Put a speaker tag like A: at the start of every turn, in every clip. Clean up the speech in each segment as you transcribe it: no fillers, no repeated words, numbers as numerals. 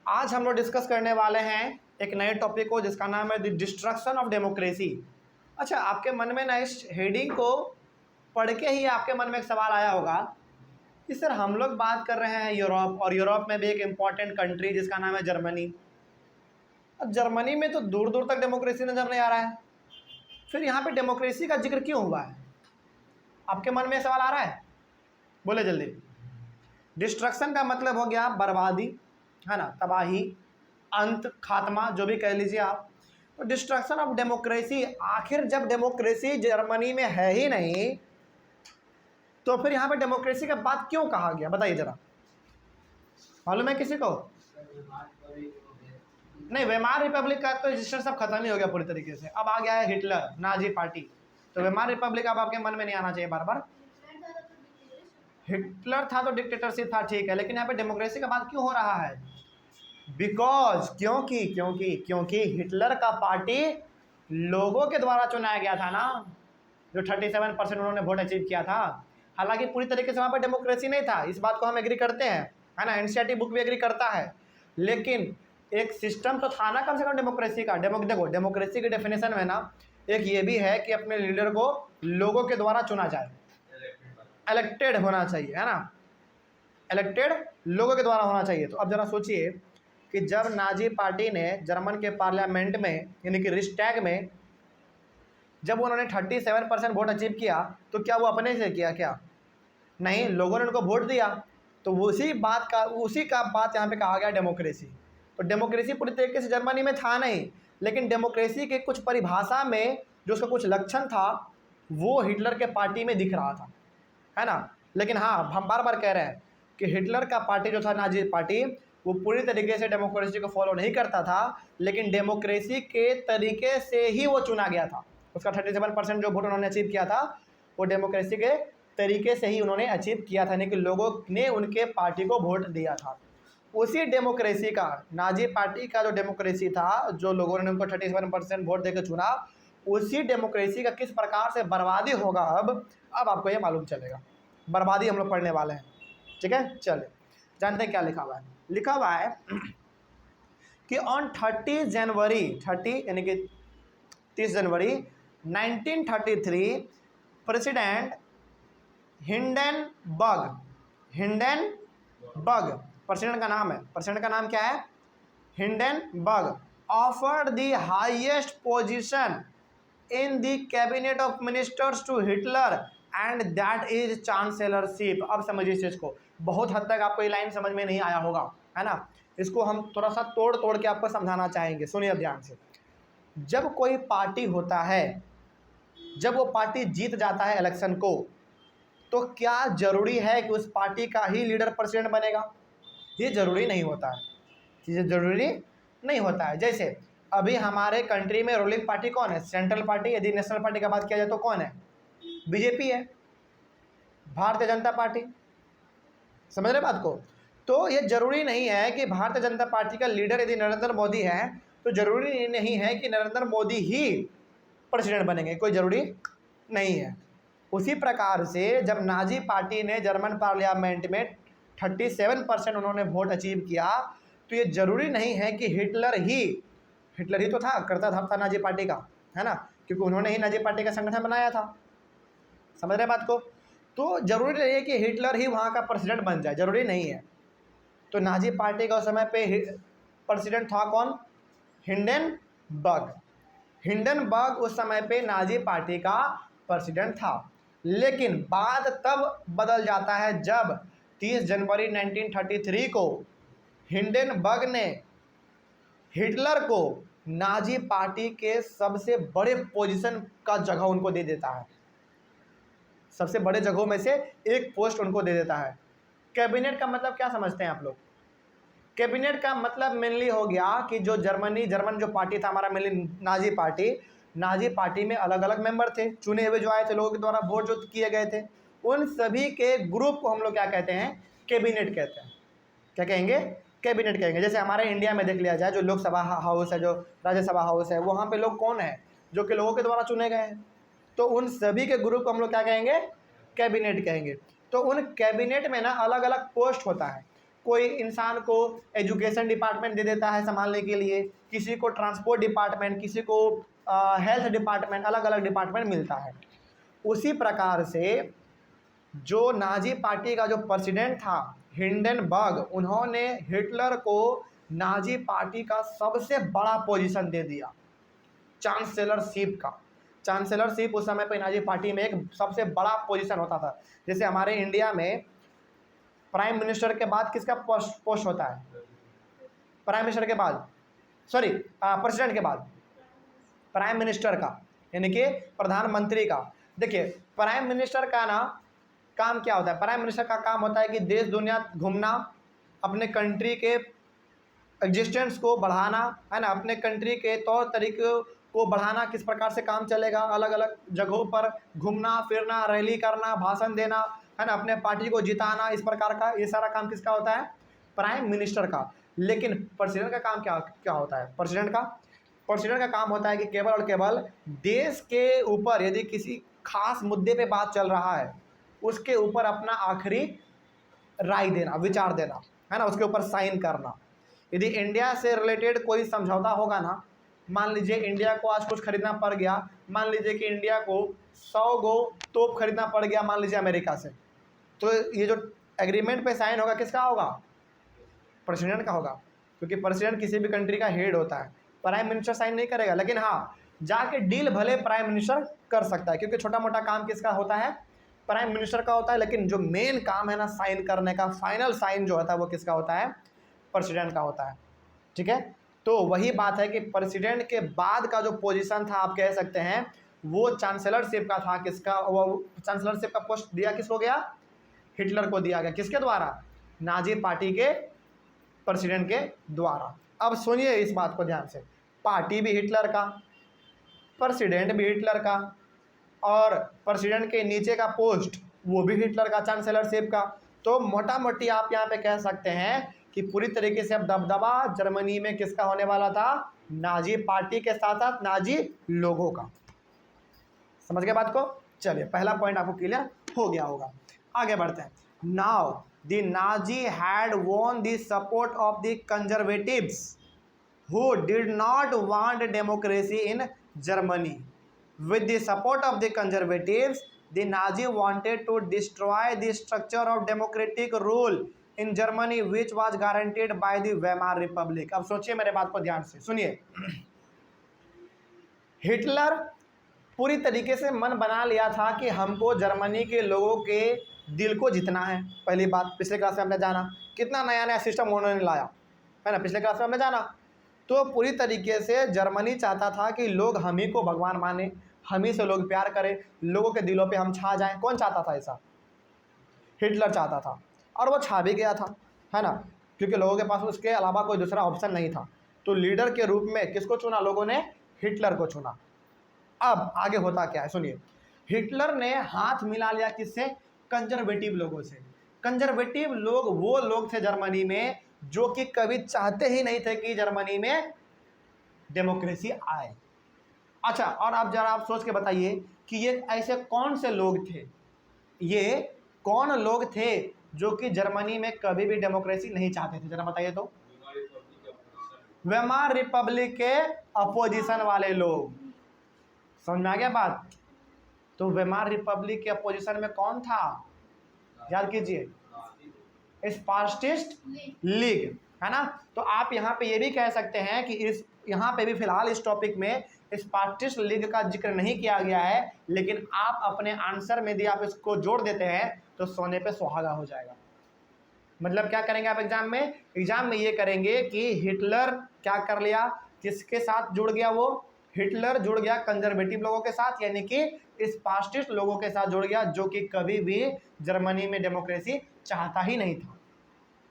A: आज हम लोग डिस्कस करने वाले हैं एक नए टॉपिक को जिसका नाम है द डिस्ट्रक्शन ऑफ डेमोक्रेसी। अच्छा, आपके मन में ना इस हेडिंग को पढ़ के ही आपके मन में एक सवाल आया होगा कि सर हम लोग बात कर रहे हैं यूरोप, और यूरोप में भी एक इम्पॉर्टेंट कंट्री जिसका नाम है जर्मनी। अब जर्मनी में तो दूर दूर तक डेमोक्रेसी नजर नहीं आ रहा है, फिर यहाँ पे डेमोक्रेसी का जिक्र क्यों हुआ है? आपके मन में सवाल आ रहा है? बोले जल्दी। डिस्ट्रक्शन का मतलब हो गया बर्बादी, है ना, तबाही, अंत, खात्मा, जो भी कह लीजिए आप। तो डिस्ट्रक्शन ऑफ डेमोक्रेसी, आखिर जब डेमोक्रेसी जर्मनी में है ही नहीं तो फिर यहाँ पे डेमोक्रेसी का बात क्यों कहा गया? बताइए जरा, मालूम है किसी को? नहीं, वेमार रिपब्लिक का तो रजिस्टर सब खत्म ही हो गया पूरी तरीके से। अब आ गया है हिटलर, नाजी पार्टी। तो वेमार रिपब्लिक अब आपके मन में नहीं आना चाहिए बार बार। हिटलर था तो डिक्टेटरशिप था, ठीक है, लेकिन यहाँ पे डेमोक्रेसी का बात क्यों हो रहा है? बिकॉज क्योंकि हिटलर का पार्टी लोगों के द्वारा चुनाया गया था ना, जो 37% उन्होंने वोट अचीव किया था। हालांकि पूरी तरीके से वहाँ पर डेमोक्रेसी नहीं था, इस बात को हम एग्री करते हैं, है ना, एनसीईआरटी बुक भी एग्री करता है, लेकिन एक सिस्टम तो था ना कम से कम डेमोक्रेसी का। देखो, डेमोक्रेसी की डेफिनेशन में ना एक ये भी है कि अपने लीडर को लोगों के द्वारा चुना जाए, इलेक्टेड होना चाहिए, है ना, इलेक्टेड लोगों के द्वारा होना चाहिए। तो अब जरा सोचिए कि जब नाजी पार्टी ने जर्मन के पार्लियामेंट में यानी कि रिक्सटैग में जब उन्होंने 37% वोट अचीव किया तो क्या वो अपने से किया? क्या नहीं, लोगों ने उनको वोट दिया। तो उसी का बात यहाँ पे कहा गया डेमोक्रेसी। तो डेमोक्रेसी पूरी तरीके से जर्मनी में था नहीं, लेकिन डेमोक्रेसी के कुछ परिभाषा में जो उसका कुछ लक्षण था वो हिटलर के पार्टी में दिख रहा था, है ना। लेकिन हाँ, हम बार बार कह रहे हैं कि हिटलर का पार्टी जो था, नाजी पार्टी, वो पूरी तरीके से डेमोक्रेसी को फॉलो नहीं करता था, लेकिन डेमोक्रेसी के तरीके से ही वो चुना गया था। उसका 37% जो वोट उन्होंने अचीव किया था वो डेमोक्रेसी के तरीके से ही उन्होंने अचीव किया था, यानी कि लोगों ने उनके पार्टी को वोट दिया था। उसी डेमोक्रेसी का, नाजी पार्टी का जो डेमोक्रेसी था, जो लोगों ने उनको 37% वोट देकर चुना, उसी डेमोक्रेसी का किस प्रकार से बर्बादी होगा अब आपको ये मालूम चलेगा। बर्बादी हम लोग पढ़ने वाले हैं, ठीक है। चले जानते हैं क्या लिखा हुआ है। लिखा हुआ है कि ऑन 30 जनवरी 30 यानी कि 30 जनवरी 1933 प्रेसिडेंट हिंडेनबर्ग प्रेसिडेंट का नाम है, प्रेसिडेंट का नाम क्या है? Hindenburg offered the highest position in the cabinet of ministers to Hitler and that is chancellorship. अब समझिए इस चीज़ को, बहुत हद तक आपको ये लाइन समझ में नहीं आया होगा, है ना। इसको हम थोड़ा सा तोड़ के आपको समझाना चाहेंगे, सुनिए ध्यान से। जब कोई पार्टी होता है, जब वो पार्टी जीत जाता है इलेक्शन को, तो क्या जरूरी है कि उस पार्टी का ही लीडर प्रेसिडेंट बनेगा? ये जरूरी नहीं होता है, ये जरूरी नहीं होता है। जैसे अभी हमारे कंट्री में रूलिंग पार्टी कौन है? Central party. यदि नेशनल पार्टी का बात किया जाए तो कौन है? बीजेपी है, भारतीय जनता पार्टी। समझ रहे बात को? तो ये जरूरी नहीं है कि भारतीय जनता पार्टी का लीडर यदि नरेंद्र मोदी है तो जरूरी नहीं है कि नरेंद्र मोदी ही प्रेसिडेंट बनेंगे, कोई ज़रूरी नहीं है। उसी प्रकार से जब नाजी पार्टी ने जर्मन पार्लियामेंट में 37% उन्होंने वोट अचीव किया, तो ये ज़रूरी नहीं है कि हिटलर ही तो था, करता था नाजी पार्टी का, है ना, क्योंकि उन्होंने ही नाजी पार्टी का संगठन बनाया था। समझ रहे बात को? तो ज़रूरी नहीं है कि हिटलर ही वहाँ का प्रेसिडेंट बन जाए, ज़रूरी नहीं है। तो नाजी पार्टी का उस समय पे प्रेसिडेंट था कौन? हिंडेनबर्ग उस समय पे नाजी पार्टी का प्रेसिडेंट था। लेकिन बात तब बदल जाता है जब 30 जनवरी 1933 को हिंडेनबर्ग ने हिटलर को नाजी पार्टी के सबसे बड़े पोजीशन का जगह उनको दे देता है, सबसे बड़े जगहों में से एक पोस्ट उनको दे देता है। कैबिनेट का मतलब क्या समझते हैं आप लोग? कैबिनेट का मतलब मेनली हो गया कि जो जर्मन जो पार्टी था हमारा, मेनली नाजी पार्टी में अलग अलग मेंबर थे, चुने हुए जो आए थे लोगों के द्वारा, वोट जो किए गए थे, उन सभी के ग्रुप को हम लोग क्या कहते हैं? कैबिनेट कहते हैं। क्या कहेंगे? कैबिनेट कहेंगे। जैसे हमारे इंडिया में देख लिया जाए, जो लोकसभा हाउस है, जो राज्यसभा हाउस है, वहाँ पे लोग कौन है? जो कि लोगों के द्वारा चुने गए हैं। तो उन सभी के ग्रुप को हम लोग क्या कहेंगे? कैबिनेट कहेंगे। तो उन कैबिनेट में ना अलग अलग पोस्ट होता है। कोई इंसान को एजुकेशन डिपार्टमेंट दे देता है संभालने के लिए, किसी को ट्रांसपोर्ट डिपार्टमेंट, किसी को हेल्थ डिपार्टमेंट, अलग अलग डिपार्टमेंट मिलता है। उसी प्रकार से जो नाजी पार्टी का जो प्रेसिडेंट था हिंडनबर्ग, उन्होंने हिटलर को नाजी पार्टी का सबसे बड़ा पोजीशन दे दिया, चांसलरशिप का। चांसलरशिप उस समय पर नाजी पार्टी में एक सबसे बड़ा पोजीशन होता था। जैसे हमारे इंडिया में प्राइम मिनिस्टर के बाद किसका पोस्ट होता है? प्राइम मिनिस्टर के बाद, सॉरी प्रेसिडेंट के बाद प्राइम मिनिस्टर का, यानी कि प्रधानमंत्री का। देखिए प्राइम मिनिस्टर का ना काम क्या होता है? प्राइम मिनिस्टर का काम होता है कि देश दुनिया घूमना, अपने कंट्री के एग्जिस्टेंस को बढ़ाना, है ना, अपने कंट्री के तौर तरीके को बढ़ाना, किस प्रकार से काम चलेगा, अलग अलग जगहों पर घूमना फिरना, रैली करना, भाषण देना, है ना, अपने पार्टी को जिताना, इस प्रकार का ये सारा काम किसका होता है? प्राइम मिनिस्टर का। लेकिन प्रेसिडेंट का काम क्या क्या होता है? प्रेसिडेंट का काम होता है कि केवल और केवल देश के ऊपर यदि किसी खास मुद्दे पे बात चल रहा है, उसके ऊपर अपना आखिरी राय देना, विचार देना, है ना, उसके ऊपर साइन करना। यदि इंडिया से रिलेटेड कोई समझौता होगा ना, मान लीजिए इंडिया को आज कुछ खरीदना पड़ गया, मान लीजिए कि इंडिया को 100 गो तोप खरीदना पड़ गया मान लीजिए अमेरिका से, तो ये जो एग्रीमेंट पे साइन होगा किसका होगा? प्रेसिडेंट का होगा, क्योंकि प्रेसिडेंट किसी भी कंट्री का हेड होता है। प्राइम मिनिस्टर साइन नहीं करेगा, लेकिन हाँ जाके डील भले प्राइम मिनिस्टर कर सकता है, क्योंकि छोटा मोटा काम किसका होता है? प्राइम मिनिस्टर का होता है। लेकिन जो मेन काम है ना साइन करने का, फाइनल साइन जो होता है वो किसका होता है? प्रेसिडेंट का होता है। ठीक है, तो वही बात है कि प्रेसिडेंट के बाद का जो पोजीशन था आप कह सकते हैं वो चांसलरशिप का था। किसका? वो चांसलरशिप का पोस्ट दिया किसको गया? हिटलर को दिया गया। किसके द्वारा? नाजी पार्टी के प्रेसिडेंट के द्वारा। अब सुनिए इस बात को ध्यान से, पार्टी भी हिटलर का, प्रेसिडेंट भी हिटलर का, और प्रेसिडेंट के नीचे का पोस्ट वो भी हिटलर का, चांसलरशिप का। तो मोटा मोटी आप यहाँ पे कह सकते हैं कि पूरी तरीके से अब दबदबा जर्मनी में किसका होने वाला था? नाजी पार्टी के साथ साथ नाजी लोगों का। समझ गए बात को? चलिए पहला पॉइंट आपको क्लियर हो गया होगा, आगे बढ़ते हैं। Now the Nazi had won the support of the conservatives who did not want democracy in Germany. With the support of the conservatives, the Nazi wanted to destroy the structure of democratic rule in Germany, which was guaranteed by the Weimar Republic. अब सोचिए मेरे बात को ध्यान से सुनिए। Hitler पूरी तरीके से मन बना लिया था कि हमको जर्मनी के लोगों के दिल को जीतना है। पहली बात, पिछले क्लास में हमने जाना कितना नया नया सिस्टम उन्होंने लाया, है ना, पिछले क्लास में हमने जाना। तो पूरी तरीके से जर्मनी चाहता था कि लोग हम ही को भगवान माने, हम ही से लोग प्यार करें, लोगों के दिलों पे हम छा जाएं। कौन चाहता था ऐसा? हिटलर चाहता था, और वो छा भी गया था, है ना, क्योंकि लोगों के पास उसके अलावा कोई दूसरा ऑप्शन नहीं था। तो लीडर के रूप में किसको चुना लोगों ने? हिटलर को चुना। अब आगे होता क्या है सुनिए। हिटलर ने हाथ मिला लिया किससे? कंजर्वेटिव लोगों से। कंजर्वेटिव लोग वो लोग थे जर्मनी में जो कि कभी चाहते ही नहीं थे कि जर्मनी में डेमोक्रेसी आए। अच्छा, और आप जरा आप सोच के बताइए कि ये ऐसे कौन से लोग थे, ये कौन लोग थे जो कि जर्मनी में कभी भी डेमोक्रेसी नहीं चाहते थे? जरा बताइए तो। वेमार रिपब्लिक के अपोजिशन वाले लोग। समझ में आ गया बात? तो वेमार रिपब्लिक के अपोजिशन में कौन था? याद कीजिए, स्पार्टिस्ट लीग, है ना। तो आप यहाँ पे ये भी कह सकते हैं कि इस यहाँ पे भी फिलहाल इस टॉपिक में स्पार्टिस्ट लीग का जिक्र नहीं किया गया है, लेकिन आप अपने आंसर में यदि आप इसको जोड़ देते हैं तो सोने पे सुहागा हो जाएगा। मतलब क्या करेंगे आप एग्जाम में ये करेंगे कि हिटलर क्या कर लिया, किसके साथ जुड़ गया? वो हिटलर जुड़ गया कंजर्वेटिव लोगों के साथ, यानी कि स्पार्टिस्ट लोगों के साथ जुड़ गया जो कि कभी भी जर्मनी में डेमोक्रेसी चाहता ही नहीं था।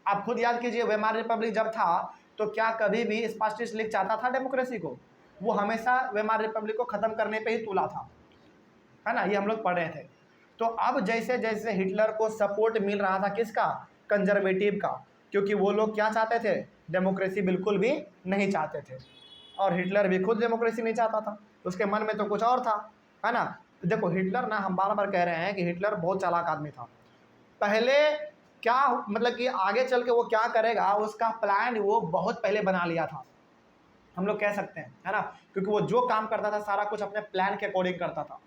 A: आप खुद याद कीजिए, वेमार रिपब्लिक जब था तो क्या कभी भी स्पार्टिस्ट लीग चाहता था डेमोक्रेसी को? वो हमेशा वेमार रिपब्लिक को ख़त्म करने पे ही तुला था, है ना, ये हम लोग पढ़ रहे थे। तो अब जैसे जैसे हिटलर को सपोर्ट मिल रहा था किसका? कंजर्वेटिव का, क्योंकि वो लोग क्या चाहते थे? डेमोक्रेसी बिल्कुल भी नहीं चाहते थे, और हिटलर भी खुद डेमोक्रेसी नहीं चाहता था, उसके मन में तो कुछ और था, है ना। देखो हिटलर ना, हम बार बार कह रहे हैं कि हिटलर बहुत चालाक आदमी था। पहले क्या मतलब कि आगे चल के वो क्या करेगा उसका प्लान वो बहुत पहले बना लिया था, हम लोग कह सकते हैं, है ना, क्योंकि वो जो काम करता था सारा कुछ अपने प्लान के अकॉर्डिंग करता था।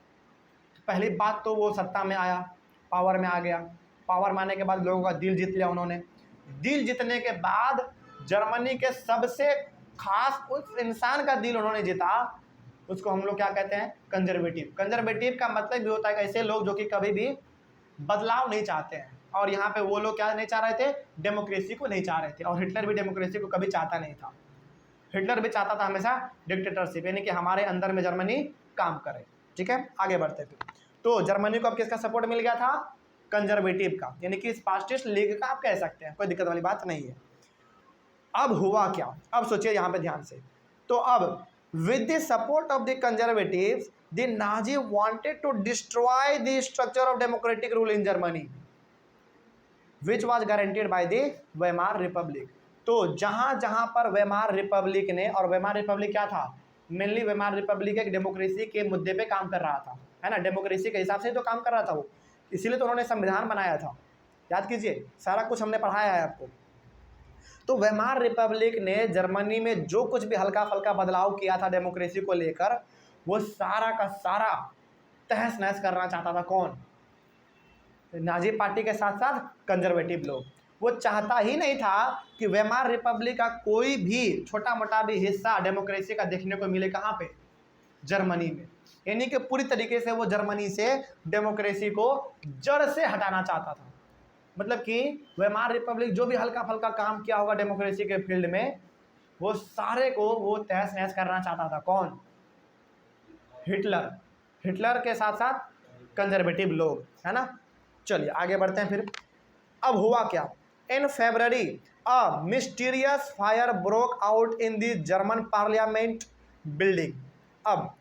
A: पहली बात तो वो सत्ता में आया, पावर में आ गया, पावर में आने के बाद लोगों का दिल जीत लिया उन्होंने। दिल जीतने के बाद जर्मनी के सबसे खास उस इंसान का दिल उन्होंने जीता, उसको हम लोग क्या कहते हैं, कंजर्वेटिव। कंजर्वेटिव का मतलब भी होता है ऐसे लोग जो कि कभी भी बदलाव नहीं चाहते हैं, और यहाँ पे वो लोग क्या नहीं चाह रहे थे, डेमोक्रेसी को नहीं चाह रहे थे। और हिटलर भी डेमोक्रेसी को कभी चाहता नहीं था, हिटलर भी चाहता था हमेशा डिक्टेटरशिप, यानी कि हमारे अंदर में जर्मनी काम करे। ठीक है, आगे बढ़ते थे। तो जर्मनी को अब किसका सपोर्ट मिल गया था, कंजर्वेटिव का, यानी कि स्पास्टिस्ट लीग का आप कह सकते हैं, कोई दिक्कत वाली बात नहीं है। अब हुआ क्या, अब सोचिए यहाँ पे ध्यान से। तो अब with the support of the conservatives the Nazi wanted to destroy the structure of democratic rule in Germany which was guaranteed by the Weimar Republic. तो जहां जहां पर वेमार रिपब्लिक ने, और वेमार रिपब्लिक क्या था, मेनली वेमार रिपब्लिक एक democracy के मुद्दे पे काम कर रहा था, है ना, डेमोक्रेसी के हिसाब से तो काम कर रहा था वो, इसीलिए तो उन्होंने संविधान बनाया था। याद कीजिए, सारा कुछ हमने पढ़ाया है आपको। तो वेमार रिपब्लिक ने जर्मनी में जो कुछ भी हल्का फल्का बदलाव किया था डेमोक्रेसी को लेकर, वो सारा का सारा तहस नहस करना चाहता था। कौन, नाजी पार्टी के साथ साथ कंजर्वेटिव लोग। वो चाहता ही नहीं था कि वेमार रिपब्लिक का कोई भी छोटा मोटा भी हिस्सा डेमोक्रेसी का देखने को मिले। कहाँ पे, जर्मनी में। यानी कि पूरी तरीके से वो जर्मनी से डेमोक्रेसी को जड़ से हटाना चाहता था। मतलब कि वेमार रिपब्लिक जो भी हल्का फल्का काम किया होगा डेमोक्रेसी के फील्ड में, वो सारे को वो तहस नहस करना चाहता था। कौन, हिटलर। हिटलर के साथ साथ कंजर्वेटिव लोग, है ना। चलिए आगे बढ़ते हैं फिर। अब हुआ क्या, in February a mysterious fire broke out in the German parliament building. अब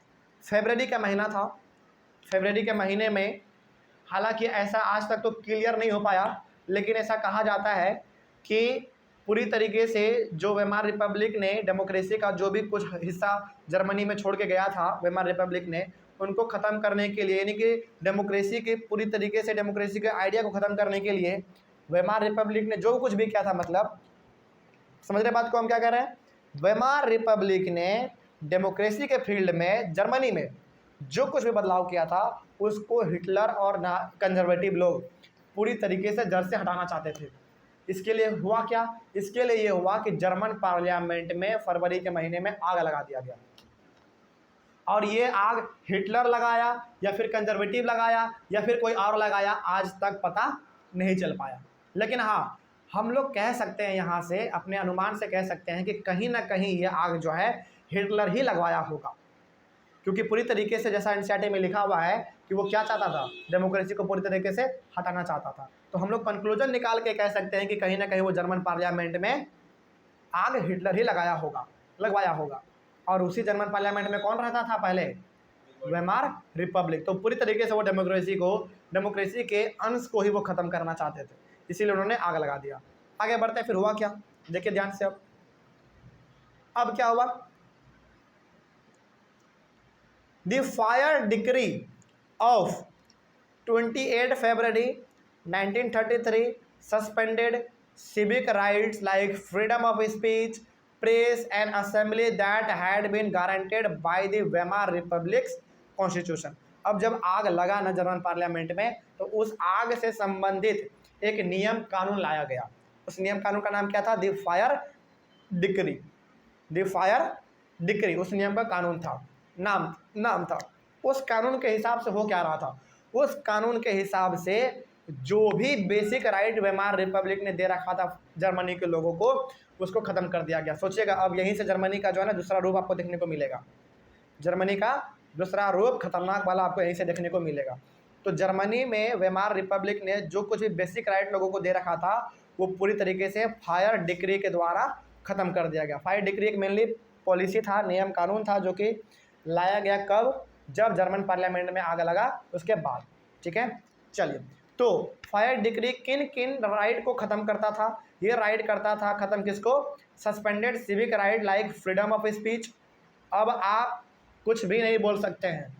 A: फरवरी का महीना था, फरवरी के महीने में, हालांकि ऐसा आज तक तो क्लियर नहीं हो पाया, लेकिन ऐसा कहा जाता है कि पूरी तरीके से जो वेमार रिपब्लिक ने डेमोक्रेसी का जो भी कुछ हिस्सा जर्मनी में छोड़ के गया था, वेमार रिपब्लिक ने उनको ख़त्म करने के लिए, यानी कि डेमोक्रेसी के पूरी तरीके से डेमोक्रेसी के आइडिया को ख़त्म करने के लिए वेमार रिपब्लिक ने जो कुछ भी किया था, मतलब समझ रहे बात को हम क्या कह रहे हैं, वेमार रिपब्लिक ने डेमोक्रेसी के फील्ड में जर्मनी में जो कुछ भी बदलाव किया था उसको हिटलर और कंजर्वेटिव लोग पूरी तरीके से जड़ से हटाना चाहते थे। इसके लिए हुआ क्या, इसके लिए ये हुआ कि जर्मन पार्लियामेंट में फरवरी के महीने में आग लगा दिया गया। और ये आग हिटलर लगाया या फिर कंजर्वेटिव लगाया या फिर कोई और लगाया, आज तक पता नहीं चल पाया। लेकिन हाँ, हम लोग कह सकते हैं, यहाँ से अपने अनुमान से कह सकते हैं कि कहीं ना कहीं ये आग जो है हिटलर ही लगवाया होगा, क्योंकि पूरी तरीके से जैसा एनसीईआरटी में लिखा हुआ है कि वो क्या चाहता था, डेमोक्रेसी को पूरी तरीके से हटाना चाहता था। तो हम लोग कंक्लूजन निकाल के कह सकते हैं कि कहीं ना कहीं वो जर्मन पार्लियामेंट में आग हिटलर ही लगवाया होगा। और उसी जर्मन पार्लियामेंट में कौन रहता था पहले, वेमार रिपब्लिक। तो पूरी तरीके से वो डेमोक्रेसी के अंश को ही वो ख़त्म करना चाहते थे, इसीलिए उन्होंने आग लगा दिया। आगे बढ़ते फिर हुआ क्या, देखिए ध्यान से। अब क्या हुआ, the fire decree of 28 February 1933 suspended civic rights like freedom of speech, press and assembly that had been guaranteed by the Weimar Republic's constitution। अब जब आग लगा ना जर्मन पार्लियामेंट में, तो उस आग से संबंधित एक नियम कानून लाया गया। उस नियम कानून का नाम क्या था, द फायर डिक्री उस नियम का कानून था, नाम था। उस कानून के हिसाब से हो क्या रहा था, उस कानून के हिसाब से जो भी बेसिक राइट वेमार रिपब्लिक ने दे रखा था जर्मनी के लोगों को, उसको ख़त्म कर दिया गया। सोचिएगा, अब यहीं से जर्मनी का जो है ना दूसरा रूप आपको देखने को मिलेगा। जर्मनी का दूसरा रूप खतरनाक वाला आपको यहीं से देखने को मिलेगा। तो जर्मनी में वेमार रिपब्लिक ने जो कुछ भी बेसिक राइट लोगों को दे रखा था, वो पूरी तरीके से फायर डिक्री के द्वारा ख़त्म कर दिया गया। फायर डिक्री एक मेनली पॉलिसी था, नियम कानून था, जो कि लाया गया कब, जब जर्मन पार्लियामेंट में आग लगा उसके बाद। ठीक है, चलिए। तो फायर डिक्री किन किन राइट को ख़त्म करता था, ये राइट करता था ख़त्म किसको, suspended civic right like freedom of speech. अब आप कुछ भी नहीं बोल सकते हैं,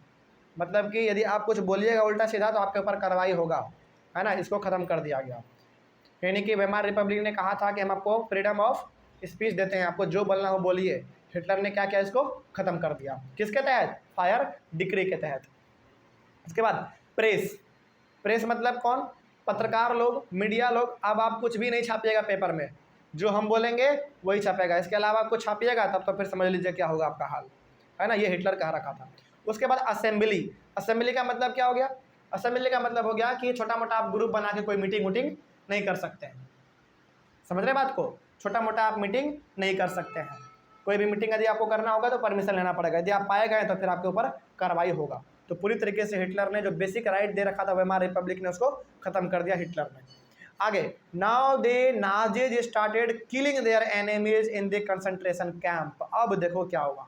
A: मतलब कि यदि आप कुछ बोलिएगा उल्टा सीधा तो आपके ऊपर कार्रवाई होगा, है ना, इसको ख़त्म कर दिया गया। यानी कि वेमार रिपब्लिक ने कहा था कि हम आपको फ्रीडम ऑफ स्पीच देते हैं, आपको जो बोलना हो बोलिए। हिटलर ने क्या किया, इसको ख़त्म कर दिया। किसके तहत? फायर डिक्री के तहत। इसके बाद प्रेस। प्रेस मतलब कौन? पत्रकार लोग, मीडिया लोग। अब आप कुछ भी नहीं छापिएगा पेपर में, जो हम बोलेंगे वही छपेगा। इसके अलावा आप कुछ छापिएगा तब तो फिर समझ लीजिए क्या होगा आपका हाल, है ना। ये हिटलर कह रखा था। उसके बाद असेंबली। असेंबली का मतलब क्या हो गया? असेंबली का मतलब हो गया कि छोटा मोटा आप ग्रुप बना के कोई मीटिंग वूटिंग नहीं कर सकते हैं। समझ रहे बात को? छोटा मोटा आप मीटिंग नहीं कर सकते हैं। कोई भी मीटिंग यदि आपको करना होगा तो परमिशन लेना पड़ेगा। यदि आप पाए गए तो फिर आपके ऊपर कार्रवाई होगा। तो पूरी तरीके से हिटलर ने जो बेसिक राइट दे रखा था वेमार रिपब्लिक ने उसको खत्म कर दिया हिटलर ने। आगे, now they Nazis started killing there enemies in the concentration camp. अब देखो क्या होगा,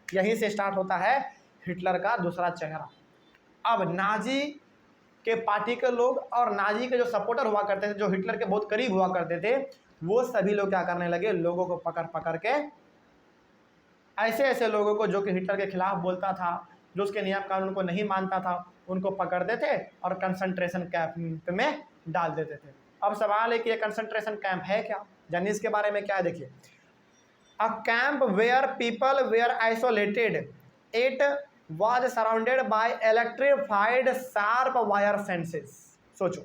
A: यहीं से स्टार्ट होता है हिटलर का दूसरा चेहरा। अब नाजी के पार्टी के लोग और नाजी के जो सपोर्टर हुआ करते थे, जो हिटलर के बहुत करीब हुआ करते थे, वो सभी लोग क्या करने लगे, लोगों को पकड़ पकड़ के, ऐसे ऐसे लोगों को जो कि हिटलर के खिलाफ बोलता था, जो उसके नियम कानून को नहीं मानता था, उनको पकड़ते थे और कंसंट्रेशन कैंप में डाल देते थे। अब सवाल है कि ये कंसंट्रेशन कैंप है क्या? जानिए इसके बारे में क्या है, देखिए। A camp where people were isolated, it was surrounded by electrified sharp wire fences। सोचो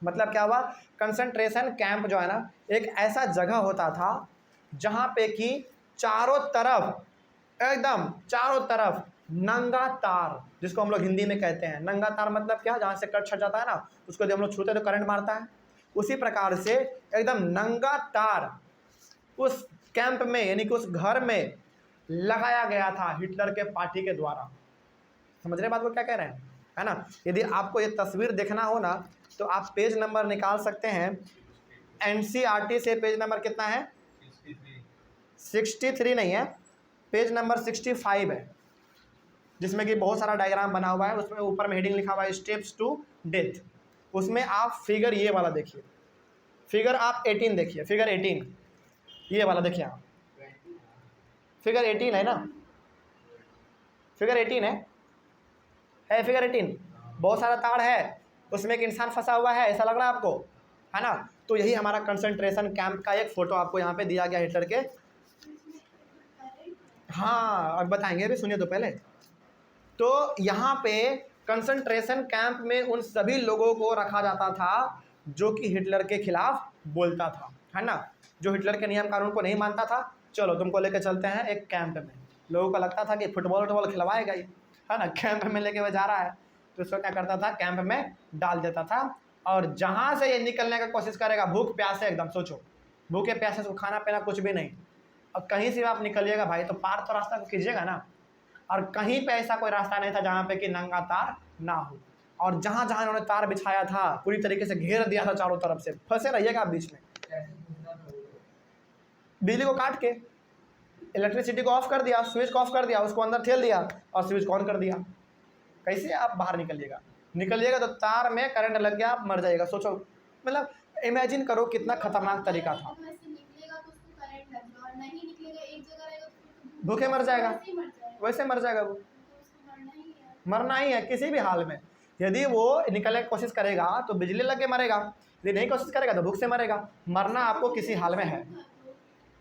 A: मतलब क्या हुआ? कंसंट्रेशन कैंप जो है ना, एक ऐसा जगह होता था जहां पे कि चारों तरफ, एकदम चारों तरफ नंगा तार, जिसको हम लोग हिंदी में कहते हैं नंगा तार। मतलब क्या? जहां से कट छट जाता है ना, उसको जब हम लोग छूते तो करंट मारता है, उसी प्रकार से एकदम नंगा तार उस कैंप में, यानी कि उस घर में लगाया गया था हिटलर के पार्टी के द्वारा। समझ रहे बात को क्या कह रहे हैं, है ना। यदि आपको ये तस्वीर देखना हो ना, तो आप पेज नंबर निकाल सकते हैं। एनसीईआरटी से पेज नंबर कितना है? 63 नहीं है, पेज नंबर 65 है, जिसमें कि बहुत सारा डायग्राम बना हुआ है। उसमें ऊपर में हेडिंग लिखा हुआ है स्टेप्स टू डेथ। उसमें आप फिगर ये वाला देखिए, फिगर आप 18 देखिए, फिगर 18 ये वाला देखिए आप, फिगर 18 है ना, फिगर 18 है फिगर 18। बहुत सारा तार है, उसमें एक इंसान फंसा हुआ है, ऐसा लग रहा है आपको, है ना। तो यही हमारा कंसंट्रेशन कैंप का एक फोटो आपको यहाँ पे दिया गया हिटलर के। हाँ अब बताएंगे, अभी सुनिए तो पहले। तो यहाँ पे कंसंट्रेशन कैंप में उन सभी लोगों को रखा जाता था जो कि हिटलर के खिलाफ बोलता था, है ना, जो हिटलर के नियम कानून को नहीं मानता था। चलो तुमको लेकर चलते हैं एक कैंप में। लोगों को लगता था कि फुटबॉल वुटबॉल खिलवाएगा ही, है ना, कैंप में लेके वो जा रहा है, तो उसको क्या करता था, कैंप में डाल देता था। और जहाँ से ये निकलने का कोशिश करेगा, भूख प्यासे एकदम, सोचो भूखे प्यासे से खाना पीना कुछ भी नहीं, और कहीं से आप निकलिएगा भाई तो पार तो रास्ता को कीजिएगा ना। और कहीं पे ऐसा कोई रास्ता नहीं था जहाँ पे कि नंगा तार ना हो। और जहाँ जहाँ इन्होंने तार बिछाया था पूरी तरीके से घेर दिया था चारों तरफ से, फंसे रहिएगा बीच में। बिजली को काट के इलेक्ट्रिसिटी को ऑफ कर दिया, स्विच को ऑफ कर दिया, उसको अंदर ठेल दिया और स्विच को ऑन कर दिया। कैसे आप बाहर निकलिएगा तो तार में करंट लग गया, आप मर जाइएगा। सोचो, मतलब इमेजिन करो कितना खतरनाक तरीका था। भूखे मर जाएगा, वैसे मर जाएगा वो, मरना ही है किसी भी हाल में। यदि वो निकलने की कोशिश करेगा तो बिजली लग के मरेगा, यदि नहीं कोशिश करेगा तो भूख से मरेगा। मरना आपको किसी हाल में है,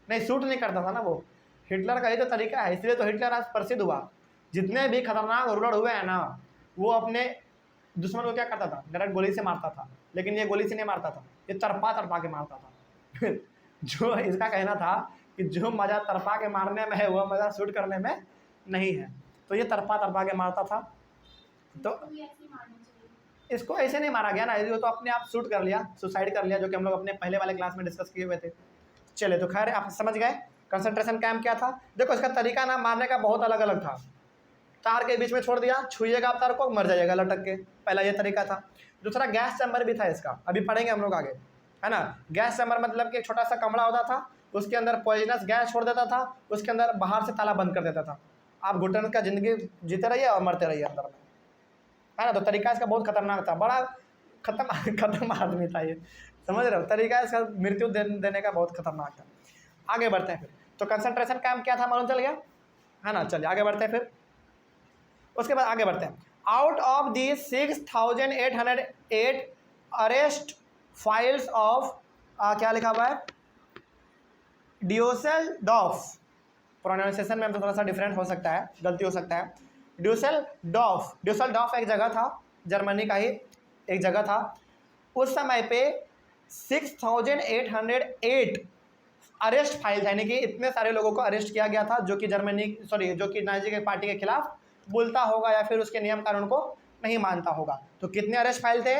A: नहीं सूट नहीं करता था ना वो। हिटलर का ही तो तरीका है, इसलिए तो हिटलर आज प्रसिद्ध हुआ। जितने भी खतरनाक रूलर हुए हैं ना, वो अपने दुश्मन को क्या करता था, डायरेक्ट गोली से मारता था। लेकिन ये गोली से नहीं मारता था, ये तरपा तरपा के मारता था। जो इसका कहना था कि जो मज़ा तरपा के मारने में है वो मज़ा शूट करने में नहीं है, तो ये तरपा तरपा के मारता था। तो इसको ऐसे नहीं मारा गया ना, यदि वो तो अपने आप शूट कर लिया, सुसाइड कर लिया, जो कि हम लोग अपने पहले वाले क्लास में डिस्कस किए हुए थे। चले तो खैर आप समझ गए कंसंट्रेशन कैंप क्या था। देखो इसका तरीका ना मारने का बहुत अलग अलग था। तार के बीच में छोड़ दिया, छुइएगा आप तार को, मर जाइएगा लटक के, पहला ये तरीका था। दूसरा गैस चैम्बर भी था इसका, अभी पढ़ेंगे हम लोग आगे, है ना। गैस चैम्बर मतलब कि एक छोटा सा कमरा होता था, उसके अंदर पॉइजनस गैस छोड़ देता था, उसके अंदर बाहर से ताला बंद कर देता था। आप घुटन का जिंदगी जीते रहिए और मरते रहिए अंदर में, है ना। तो तरीका इसका बहुत खतरनाक था, बड़ा खत्म आदमी था ये, समझ रहे हो। तरीका इसका मृत्यु देने का बहुत खतरनाक था। आगे बढ़ते हैं फिर। तो कंसंट्रेशन कैंप क्या था मालूम चल गया, है ना। चलिए आगे बढ़ते हैं फिर। उसके बाद आगे बढ़ते हैं। Out of the 6,808 arrest files of क्या लिखा हुआ है, ड्यूसेलडॉर्फ। प्रोनाउंसिएशन में तो थोड़ा सा डिफरेंट हो सकता है, गलती हो सकता है। ड्यूसेलडॉर्फ, ड्यूसेलडॉर्फ एक जगह था, जर्मनी का ही एक जगह था। उस समय पे 6808 अरेस्ट फाइल था, यानी कि इतने सारे लोगों को अरेस्ट किया गया था जो कि जो कि नाजी के पार्टी के खिलाफ बोलता होगा या फिर उसके नियम कानून को नहीं मानता होगा। तो कितने अरेस्ट फाइल थे,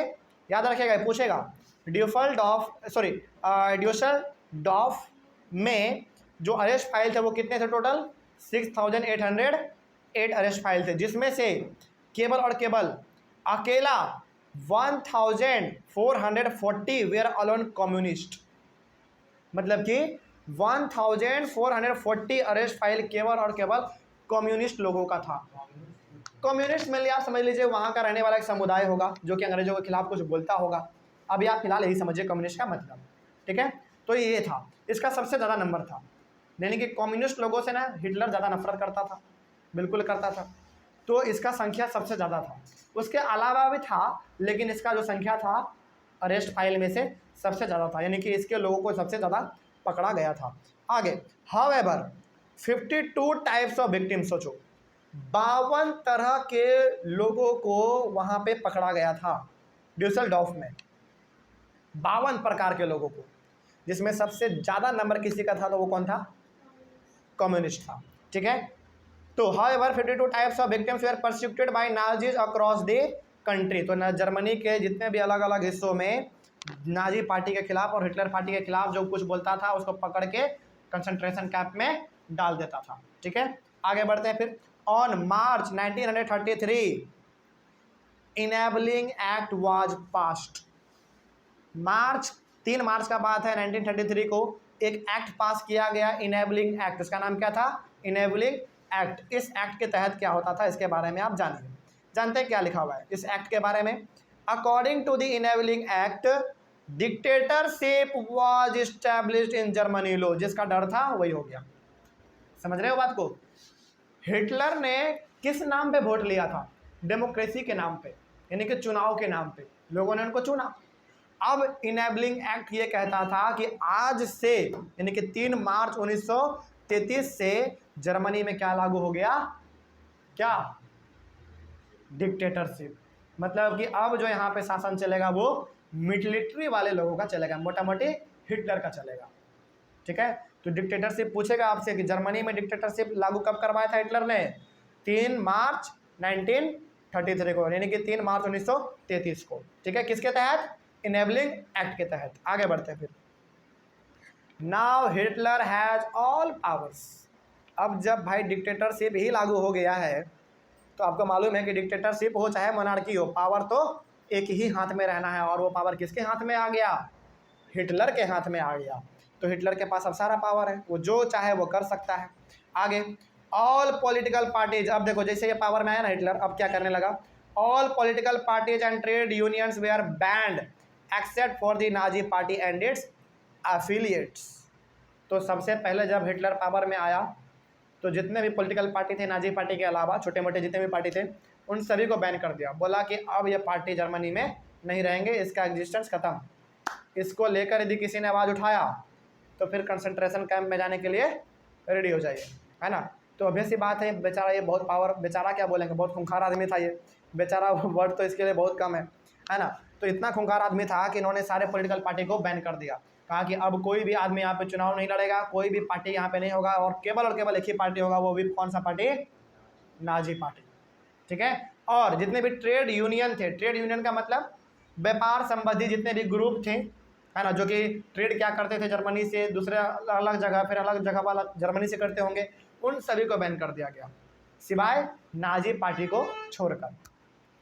A: याद रखिएगा, पूछेगा। ड्यूसेलडॉर्फ में जो अरेस्ट फाइल थे वो कितने थे टोटल, 6808 अरेस्ट फाइल थे, जिसमें से केवल और केवल अकेला 1440 वेयर अलोन कम्युनिस्ट। मतलब कि 1440 अरेस्ट फाइल केवल और केवल कम्युनिस्ट लोगों का था। कम्युनिस्ट में आप समझ लीजिए वहाँ का रहने वाला एक समुदाय होगा जो कि अंग्रेजों के खिलाफ कुछ बोलता होगा। अभी आप फिलहाल यही समझिए कम्युनिस्ट का मतलब, ठीक है। तो ये था, इसका सबसे ज़्यादा नंबर था, यानी कि कम्युनिस्ट लोगों से ना हिटलर ज़्यादा नफरत करता था, बिल्कुल करता था। तो इसका संख्या सबसे ज़्यादा था। उसके अलावा भी था, लेकिन इसका जो संख्या था अरेस्ट फाइल में से सबसे ज़्यादा था, यानी कि इसके लोगों को सबसे ज़्यादा पकड़ा गया था। आगे, हाउएवर 52 टाइप्स ऑफ विक्टिम, सोचो 52 तरह के लोगों को वहाँ पे पकड़ा गया था ड्यूसेलडॉर्फ में, 52 प्रकार के लोगों को, जिसमें सबसे ज़्यादा नंबर किसी का था, तो वो कौन था, कम्युनिस्ट था, ठीक है। तो however 52 types of victims were persecuted by Nazis across the country. तो जर्मनी के जितने भी अलग अलग हिस्सों में नाजी पार्टी के खिलाफ और हिटलर पार्टी के खिलाफ जो कुछ बोलता था उसको पकड़ के कंसंट्रेशन कैंप में डाल देता था, ठीक है। आगे बढ़ते हैं फिर। On March 1933 enabling act was passed. 3 मार्च का बात है, 1933 को एक एक्ट पास किया गया, इनेबलिंग एक्ट। उसका नाम क्या था, इनेबलिंग एक्ट। इस एक्ट के तहत क्या होता था इसके बारे में आप जानते हैं क्या लिखा हुआ है इस एक्ट के बारे में। According to the enabling act dictatorship was established in Germany लो। जिसका डर था वही हो गया, समझ रहे हो बात को। हिटलर ने किस नाम पे वोट लिया था, डेमोक्रेसी के नाम पे, यानी कि चुनाव के नाम पे लोगों ने उनको चुना। अब इनेबलिंग एक्ट ये कहता था कि आज से, यानी कि 3 मार्च 1933 से जर्मनी में क्या लागू हो गया, क्या, डिक्टेटरशिप। मतलब कि अब जो यहाँ पे शासन चलेगा वो मिलिट्री वाले लोगों का चलेगा, मोटा मोटी हिटलर का चलेगा, ठीक है। तो डिक्टेटरशिप पूछेगा आपसे कि जर्मनी में डिक्टेटरशिप लागू कब करवाया था हिटलर ने, 3 मार्च 1933 को, यानी कि 3 मार्च 1933 को, ठीक है। किसके तहत, इनेबलिंग एक्ट के तहत। आगे बढ़ते हैं फिर। Now Hitler has all powers. अब जब भाई डिक्टेटरशिप ही लागू हो गया है तो आपको मालूम है कि डिक्टेटरशिप हो चाहे मोनार्की हो, पावर तो एक ही हाथ में रहना है, और वो पावर किसके हाथ में आ गया, हिटलर के हाथ में आ गया। तो हिटलर के पास अब सारा पावर है, वो जो चाहे वो कर सकता है। आगे, ऑल पॉलिटिकल पार्टीज। अब देखो जैसे ये पावर में आया ना हिटलर, अब क्या करने लगा, all political parties and trade unions were banned except for the Nazi party and its affiliates. तो सबसे पहले जब हिटलर पावर में आया तो जितने भी पॉलिटिकल पार्टी थे नाजी पार्टी के अलावा, छोटे मोटे जितने भी पार्टी थे, उन सभी को बैन कर दिया। बोला कि अब ये पार्टी जर्मनी में नहीं रहेंगे, इसका एग्जिस्टेंस खत्म। इसको लेकर यदि किसी ने आवाज़ उठाया तो फिर कंसंट्रेशन कैंप में जाने के लिए रेडी हो जाइए, है ना। तो ऑब्वियस सी बात है, बेचारा ये बहुत पावर, बेचारा क्या बोलेंगे, बहुत खूंखार आदमी था ये, बेचारा वर्ड तो इसके लिए बहुत कम है ना। तो इतना खूंखार आदमी था कि इन्होंने सारे पॉलिटिकल पार्टी को बैन कर दिया। कहा कि अब कोई भी आदमी यहाँ पे चुनाव नहीं लड़ेगा, कोई भी पार्टी यहाँ पे नहीं होगा, और केवल एक ही पार्टी होगा, वो भी कौन सा पार्टी, नाजी पार्टी, ठीक है। और जितने भी ट्रेड यूनियन थे, ट्रेड यूनियन का मतलब व्यापार संबंधी जितने भी ग्रुप थे, है ना, जो कि ट्रेड क्या करते थे जर्मनी से दूसरे अलग जगह, फिर अलग जगह वाला जर्मनी से करते होंगे, उन सभी को बैन कर दिया गया, सिवाय नाजी पार्टी को छोड़कर,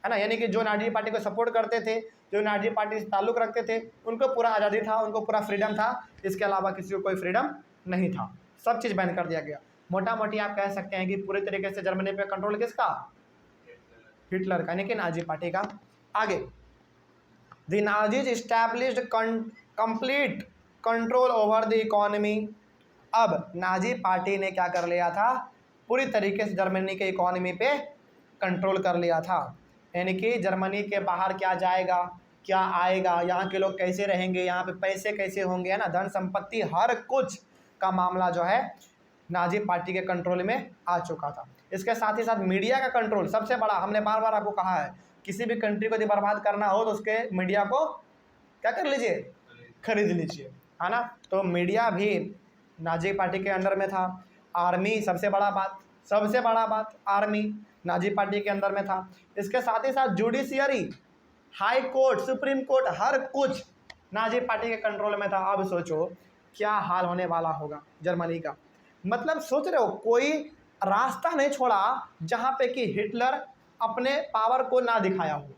A: है ना। यानी कि जो नाजी पार्टी को सपोर्ट करते थे, जो नाजी पार्टी से ताल्लुक़ रखते थे, उनको पूरा आज़ादी था, उनको पूरा फ्रीडम था, इसके अलावा किसी को कोई फ्रीडम नहीं था, सब चीज़ बैन कर दिया गया। मोटा मोटी आप कह सकते हैं कि पूरे तरीके से जर्मनी पे कंट्रोल किसका, हिटलर का, यानी कि नाजी पार्टी का। आगे, the Nazis established complete control over the economy. अब नाजी पार्टी ने क्या कर लिया था, पूरी तरीके से जर्मनी के इकोनॉमी पे कंट्रोल कर लिया था, यानी कि जर्मनी के बाहर क्या जाएगा, क्या आएगा, यहाँ के लोग कैसे रहेंगे, यहाँ पे पैसे कैसे होंगे, है ना, धन संपत्ति हर कुछ का मामला जो है नाजी पार्टी के कंट्रोल में आ चुका था। इसके साथ ही साथ मीडिया का कंट्रोल सबसे बड़ा, हमने बार बार आपको कहा है, किसी भी कंट्री को यदि बर्बाद करना हो तो उसके मीडिया को क्या कर लीजिए, खरीद लीजिए, है ना। तो मीडिया भी नाजी पार्टी के अंडर में था। आर्मी सबसे बड़ा बात आर्मी नाजी पार्टी के अंदर में था। इसके साथ ही साथ judiciary, high court, supreme court, हर कुछ नाजी पार्टी के कंट्रोल में था। अब सोचो क्या हाल होने वाला होगा जर्मनी का। मतलब सोच रहे हो, कोई रास्ता नहीं छोड़ा जहाँ पे कि हिटलर अपने पावर को ना दिखाया हो,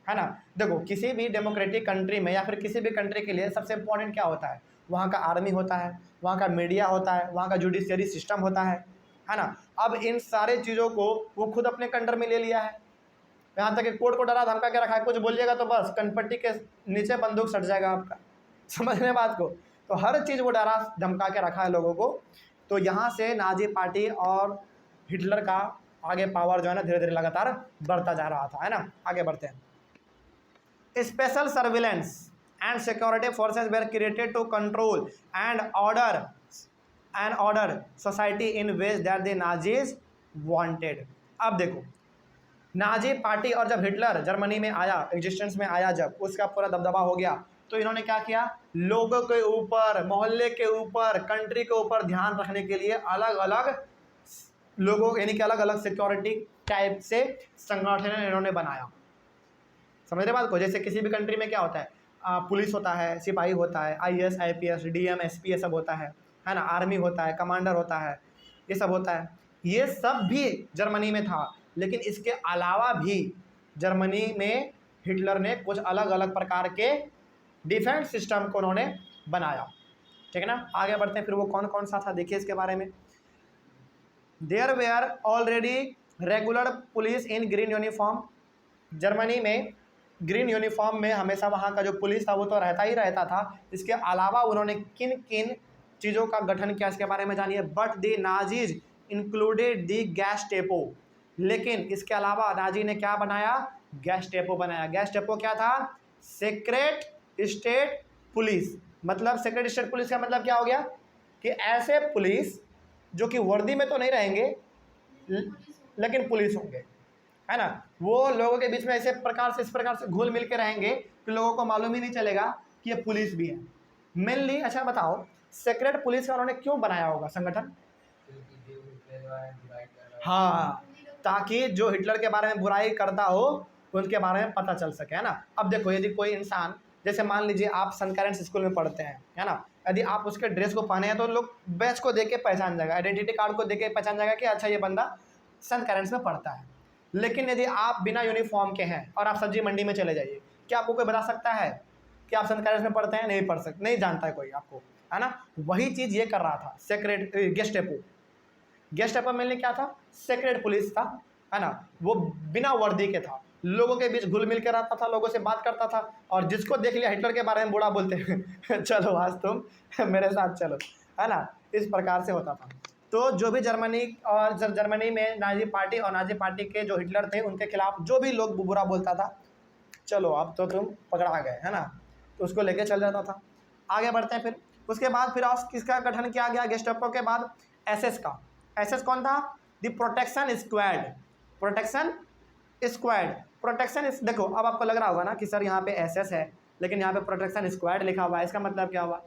A: है ना। देखो किसी भी डेमोक्रेटिक कंट्री में या फिर किसी भी कंट्री के लिए सबसे इंपॉर्टेंट क्या होता है, वहाँ का आर्मी होता है, वहाँ का मीडिया होता है, वहाँ का जुडिशियरी सिस्टम होता है ना। अब इन सारे चीज़ों को वो खुद अपने कंट्रोल में ले लिया है। यहाँ तक कि कोर्ट को डरा धमका के रखा है, कुछ बोलिएगा तो बस कनपट्टी के नीचे बंदूक सट जाएगा आपका, समझ रहे बात को। तो हर चीज़ वो डरा धमका के रखा है लोगों को। तो यहाँ से नाजी पार्टी और हिटलर का आगे पावर जो है ना धीरे धीरे लगातार बढ़ता जा रहा था, है ना। आगे बढ़ते हैं। Special surveillance and security forces were created to control and order society in ways that the Nazis wanted. अब देखो नाजी पार्टी और जब हिटलर जर्मनी में आया, एग्जिस्टेंस में आया, जब उसका पूरा दबदबा हो गया तो इन्होंने क्या किया, लोगों के ऊपर, मोहल्ले के ऊपर, कंट्री के ऊपर ध्यान रखने के लिए अलग अलग लोगों यानी कि अलग अलग सिक्योरिटी टाइप से संगठन इन्होंने बनाया। समझ रहे बात को। जैसे किसी भी कंट्री में क्या होता है, पुलिस होता है, सिपाही होता है, IAS IPS DM SP ये सब होता है ना। आर्मी होता है, कमांडर होता है, ये सब होता है। ये सब भी जर्मनी में था। लेकिन इसके अलावा भी जर्मनी में हिटलर ने कुछ अलग अलग प्रकार के डिफेंस सिस्टम को उन्होंने बनाया, ठीक है ना। आगे बढ़ते हैं, फिर वो कौन कौन सा था देखिए इसके बारे में। There were already regular police in green uniform. Germany में ग्रीन यूनिफॉर्म में हमेशा वहाँ का जो पुलिस था वो तो रहता ही रहता था। इसके अलावा उन्होंने किन किन चीज़ों का गठन किया इसके बारे में जानिए। But the Nazis included the Gestapo. लेकिन इसके अलावा नाजी ने क्या बनाया, गैस्टेपो बनाया। गैस्टेपो क्या था, सीक्रेट स्टेट पुलिस। मतलब सीक्रेट स्टेट पुलिस का मतलब क्या हो गया कि ऐसे पुलिस जो कि वर्दी में तो नहीं रहेंगे लेकिन पुलिस होंगे, है ना। वो लोगों के बीच में ऐसे प्रकार से, इस प्रकार से घुल मिल के रहेंगे कि लोगों को मालूम ही नहीं चलेगा कि ये पुलिस भी है मेनली। अच्छा बताओ, सीक्रेट पुलिस का उन्होंने क्यों बनाया होगा संगठन? हाँ, ताकि जो हिटलर के बारे में बुराई करता हो उनके बारे में पता चल सके, है ना। अब देखो यदि कोई इंसान, जैसे मान लीजिए आप सन कैरेंस स्कूल में पढ़ते हैं, है ना, यदि आप उसके ड्रेस को पहने हैं तो लोग बैच को देख के पहचान जाएगा, आइडेंटिटी कार्ड को देख के पहचान जाएगा कि अच्छा ये बंदा सन कैरेंस में पढ़ता है। लेकिन यदि आप बिना यूनिफॉर्म के हैं और आप सब्जी मंडी में चले जाइए, क्या आपको कोई बता सकता है कि आप सन कैरेंस में पढ़ते हैं? नहीं पढ़ सकते, नहीं जानता है कोई आपको, है ना। वही चीज़ ये कर रहा था सीक्रेट गेस्टेपो। गेस्टेपो मेनली क्या था, सीक्रेट पुलिस था, है ना। वो बिना वर्दी के था, लोगों के बीच घुल मिल के रहता था, लोगों से बात करता था, और जिसको देख लिया हिटलर के बारे में बुरा बोलते हैं चलो आज तुम मेरे साथ चलो, है ना। इस प्रकार से होता था। तो जो भी जर्मनी में नाजी पार्टी और नाजी पार्टी के जो हिटलर थे उनके खिलाफ जो भी लोग बुरा बोलता था, चलो अब तो तुम पकड़ा गए, है ना, तो उसको लेके चल जाता था। आगे बढ़ते हैं। फिर उसके बाद फिर किसका गठन किया गया गेस्टापो के बाद? SS का। SS कौन था? The protection squad. प्रोटेक्शन देखो, अब आपको लग रहा होगा ना कि सर यहाँ पे SS है लेकिन यहाँ पे प्रोटेक्शन स्क्वाड लिखा हुआ है, इसका मतलब क्या हुआ?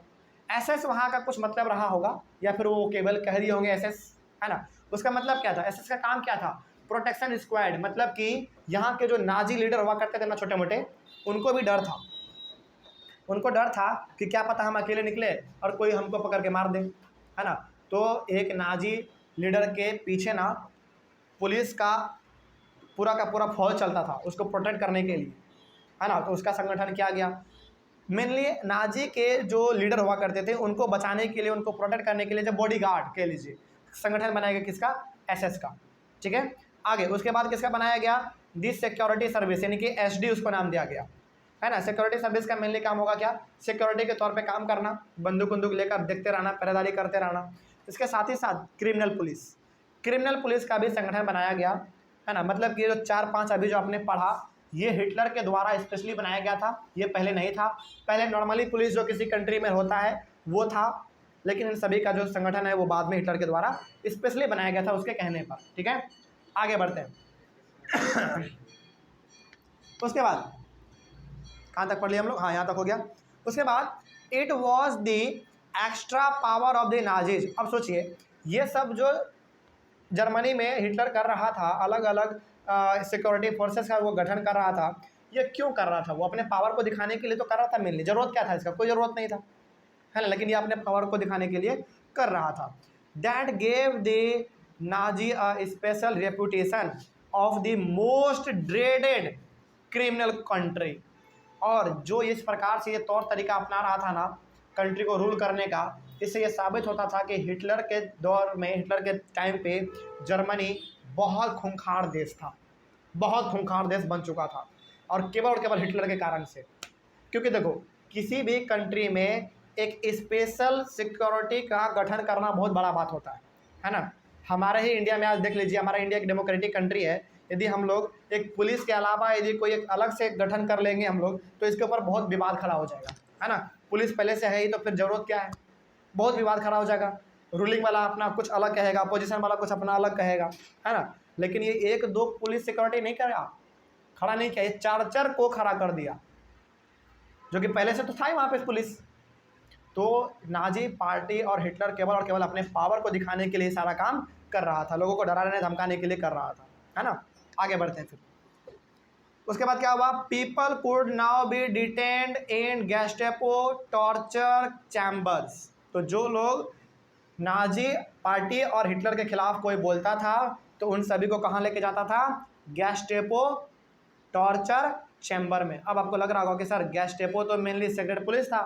A: SS वहाँ का कुछ मतलब रहा होगा या फिर वो केवल कह दिए होंगे SS, है ना। उसका मतलब क्या था? SS का काम क्या था? Protection squad. मतलब कि यहाँ के जो नाजी लीडर हुआ करते थे ना छोटे मोटे, उनको भी डर था। उनको डर था कि क्या पता हम अकेले निकले और कोई हमको पकड़ के मार दे, है ना। तो एक नाजी लीडर के पीछे ना पुलिस का पूरा फौज चलता था उसको प्रोटेक्ट करने के लिए, है ना। तो उसका संगठन किया गया। मेनली नाजी के जो लीडर हुआ करते थे उनको बचाने के लिए, उनको प्रोटेक्ट करने के लिए जो बॉडीगार्ड कह लीजिए संगठन बनाया गया, किसका? SS का, ठीक है। आगे उसके बाद किसका बनाया गया? दिस सिक्योरिटी सर्विस, यानी कि SD उसको नाम दिया गया, है ना। सिक्योरिटी सर्विस का मेनली काम होगा क्या? सिक्योरिटी के तौर पे काम करना, बंदूक लेकर देखते रहना, पहरेदारी करते रहना। इसके साथ ही साथ क्रिमिनल पुलिस का भी संगठन बनाया गया, है ना। मतलब कि जो 4-5 अभी जो आपने पढ़ा ये हिटलर के द्वारा स्पेशली बनाया गया था, ये पहले नहीं था। पहले नॉर्मली पुलिस जो किसी कंट्री में होता है वो था, लेकिन इन सभी का जो संगठन है वो बाद में हिटलर के द्वारा स्पेशली बनाया गया था उसके कहने पर। ठीक है, आगे बढ़ते हैं। उसके बाद कहाँ तक पढ़ लिया हम लोग? हाँ, यहाँ तक हो गया। उसके बाद it was the extra power of the Nazis. अब सोचिए, ये सब जो जर्मनी में हिटलर कर रहा था, अलग अलग सिक्योरिटी फोर्सेस का वो गठन कर रहा था, ये क्यों कर रहा था? वो अपने पावर को दिखाने के लिए तो कर रहा था मेनली। जरूरत क्या था इसका? कोई ज़रूरत नहीं था, है ना, लेकिन ये अपने पावर को दिखाने के लिए कर रहा था। That gave the Nazi a special reputation of the most dreaded criminal country. और जो इस प्रकार से ये तौर तरीका अपना रहा था ना कंट्री को रूल करने का, इससे ये साबित होता था कि हिटलर के दौर में, हिटलर के टाइम पे जर्मनी बहुत खूंखार देश था, बहुत खूंखार देश बन चुका था, और केवल हिटलर के कारण से। क्योंकि देखो, किसी भी कंट्री में एक स्पेशल सिक्योरिटी का गठन करना बहुत बड़ा बात होता है ना। हमारे ही इंडिया में आज देख लीजिए, हमारा इंडिया एक डेमोक्रेटिक कंट्री है, यदि हम लोग एक पुलिस के अलावा यदि कोई एक अलग से गठन कर लेंगे हम लोग, तो इसके ऊपर बहुत विवाद खड़ा हो जाएगा, है ना। पुलिस पहले से है ही, तो फिर ज़रूरत क्या है? बहुत विवाद खड़ा हो जाएगा। रूलिंग वाला अपना कुछ अलग कहेगा, अपोजिशन वाला कुछ अपना अलग कहेगा, है ना। लेकिन ये एक दो पुलिस सिक्योरिटी नहीं खड़ा नहीं किया, ये 4 को खड़ा कर दिया, जो कि पहले से तो था ही वहाँ पे पुलिस। तो नाजी पार्टी और हिटलर केवल अपने पावर को दिखाने के लिए सारा काम कर रहा था, लोगों को डराने धमकाने के लिए कर रहा था, है ना। आगे बढ़ते हैं फिर। उसके बाद क्या हुआ? People could now be detained in Gestapo torture chambers. तो जो लोग नाजी पार्टी और हिटलर के खिलाफ कोई बोलता था, तो उन सभी को कहाँ लेके जाता था? गेस्टेपो टॉर्चर चैम्बर में। अब आपको लग रहा होगा कि सर गेस्टेपो तो मेनली सेक्रेट पुलिस था,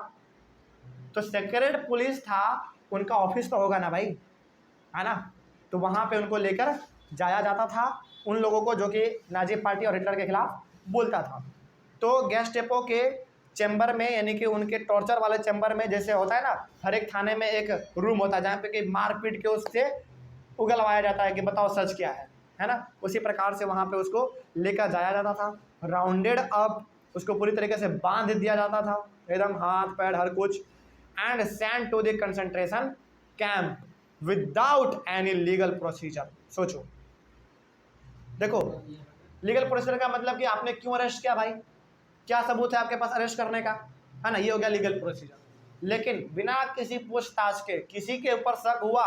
A: तो सेक्रेट पुलिस था, उनका ऑफिस तो होगा ना भाई, है ना। तो वहाँ पे उनको लेकर जाया जाता था उन लोगों को जो कि नाजी पार्टी और हिटलर के खिलाफ बोलता था। तो गेस्टेपो के चैम्बर में, यानी कि उनके टॉर्चर वाले चैम्बर में, जैसे होता है ना हर एक थाने में एक रूम होता है जहाँ पे कि मार पीट के उससे उगलवाया जाता है कि बताओ सच क्या है ना। उसी प्रकार से वहाँ पे उसको लेकर जाया जाता था, राउंडेड अप, उसको पूरी तरीके से बांध दिया जाता था, एकदम हाथ पैर हर कुछ, and send to the concentration camp without any legal procedure. सोचो, देखो लीगल प्रोसीजर का मतलब कि आपने क्यों अरेस्ट किया भाई, क्या सबूत है आपके पास अरेस्ट करने का, है ना, ये हो गया लीगल प्रोसीजर। लेकिन बिना किसी पूछताछ के किसी के ऊपर शक हुआ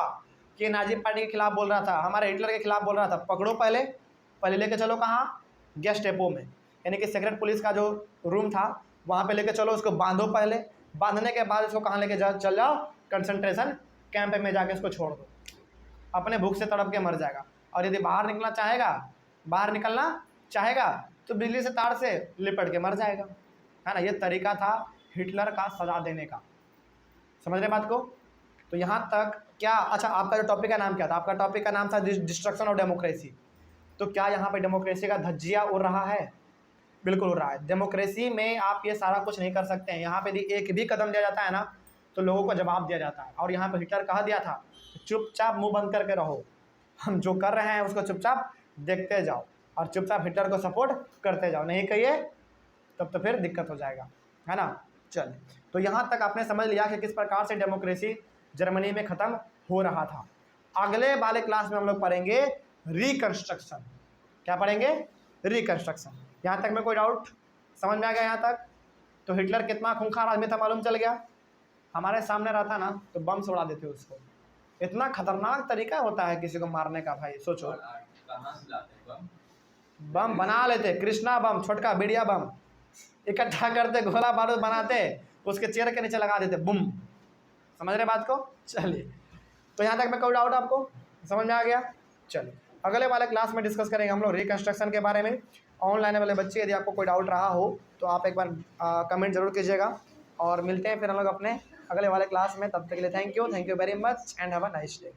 A: कि नाजी पार्टी के खिलाफ बोल रहा था, हमारे हिटलर के खिलाफ बोल रहा था, पकड़ो, पहले लेके चलो कहाँ? गेस्टेपो में, यानी कि सेक्रेट पुलिस का जो रूम था वहाँ पे लेके चलो, उसको बांधो, पहले बांधने के बाद उसको कहाँ लेके चल जाओ? कंसंट्रेशन कैंप में जाके उसको छोड़ दो, अपने भूख से तड़प के मर जाएगा। और यदि बाहर निकलना चाहेगा तो बिजली से तार से लिपट के मर जाएगा, है ना। ये तरीका था हिटलर का सजा देने का, समझ रहे बात को? तो यहाँ तक क्या? अच्छा, आपका जो टॉपिक का नाम क्या था? आपका टॉपिक का नाम था डिस्ट्रक्शन ऑफ डेमोक्रेसी। तो क्या यहाँ पे डेमोक्रेसी का धज्जिया उड़ रहा है? बिल्कुल उड़ रहा है। डेमोक्रेसी में आप ये सारा कुछ नहीं कर सकते हैं। यहाँ पे यदि एक भी कदम दिया जाता है ना तो लोगों को जवाब दिया जाता है। और यहाँ पे हिटलर कहा दिया था चुपचाप मुंह बंद करके रहो, हम जो कर रहे हैं उसको चुपचाप देखते जाओ और चुपचाप हिटलर को सपोर्ट करते जाओ, नहीं कहिए तब तो फिर दिक्कत हो जाएगा, है ना। चलिए, तो यहाँ तक आपने समझ लिया कि किस प्रकार से डेमोक्रेसी जर्मनी में ख़त्म हो रहा था। अगले वाले क्लास में हम लोग पढ़ेंगे रिकन्स्ट्रक्शन। क्या पढ़ेंगे? रिकन्स्ट्रक्शन। यहाँ तक में कोई डाउट समझ में आ गया? यहाँ तक तो हिटलर कितना खूंखार आदमी था मालूम चल गया। हमारे सामने रहता ना तो बम से उड़ा देते उसको। इतना खतरनाक तरीका होता है किसी को मारने का भाई, सोचो। बम बना लेते, कृष्णा बम, छोटका बिड़िया बम इकट्ठा करते, गोला बारूद बनाते, उसके चेहरे के नीचे लगा देते, बुम। समझ रहे बात को? चलिए, तो यहाँ तक में कोई डाउट आपको समझ में आ गया? चलिए, अगले वाले क्लास में डिस्कस करेंगे हम लोग रिकन्स्ट्रक्शन के बारे में। ऑनलाइन वाले बच्चे यदि आपको कोई डाउट रहा हो तो आप एक बार कमेंट जरूर कीजिएगा, और मिलते हैं फिर हम लोग अपने अगले वाले क्लास में। तब तक के लिए thank you very much and have a nice day.